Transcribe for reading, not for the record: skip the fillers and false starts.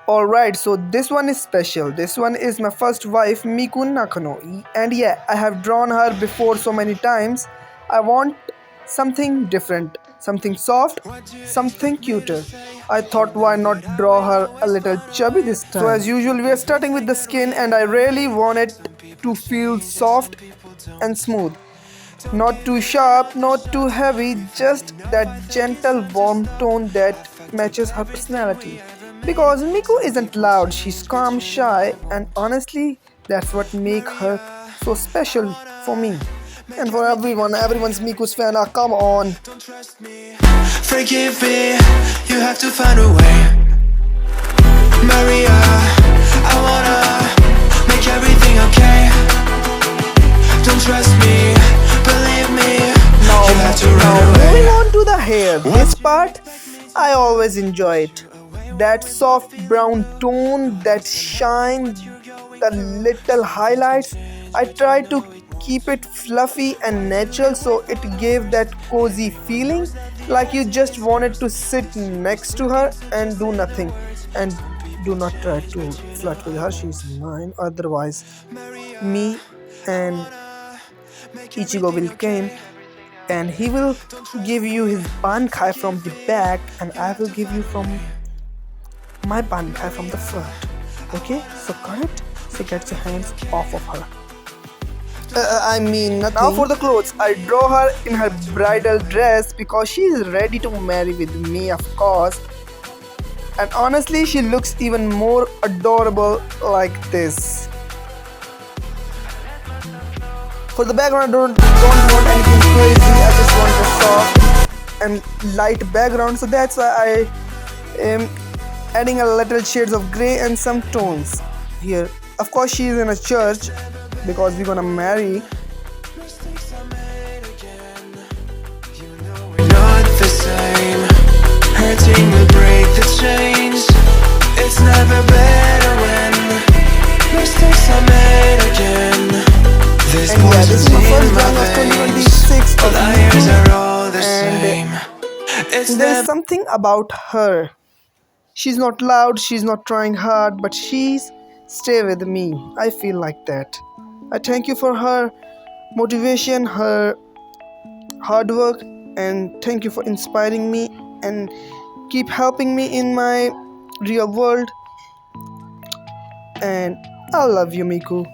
Alright, so this one is special. This one is my first wife, Miku Nakano. And yeah, I have drawn her before so many times. I want something different, something soft, something cuter. I thought why not draw her a little chubby this time. So as usual, we are starting with the skin and I really want it to feel soft and smooth. Not too sharp, not too heavy, just that gentle warm tone that matches her personality. Because Miku isn't loud, she's calm, shy, and honestly, that's what makes her so special for me. And for everyone, everyone's Miku's fan. Ah, come on. Forgive me, you have to find a way. Maria, I wanna make everything okay. Don't trust me, believe me. You have to run Now, away. moving on to the hair. This part, I always enjoy it. That soft brown tone, that shine, the little highlights. I try to keep it fluffy and natural so it gave that cozy feeling like you just wanted to sit next to her and do nothing. And do not try to flirt with her, she's mine. Otherwise, me and Ichigo will come and he will give you his bankai from the back and I will give you from my bankai from the front. Okay, so got it? So get your hands off of her. I mean nothing. Now for the clothes, I draw her in her bridal dress because she is ready to marry with me, of course. And honestly, she looks even more adorable like this. For the background, I don't want anything crazy. I just want a soft and light background. So that's why I am adding a little shades of gray and some tones here. Of course, she is in a church because we're gonna marry. We're not the same. Hurting will break the chains. It's never better when mistakes are made again. There's And yeah, this is my first in my drawing of veins. 2026 of Liars Miku. are all the And same. It's there is never something about her. She's not loud, she's not trying hard, but she's stay with me. I feel like that. I thank you for her motivation, her hard work, and thank you for inspiring me and keep helping me in my real world. And I love you, Miku.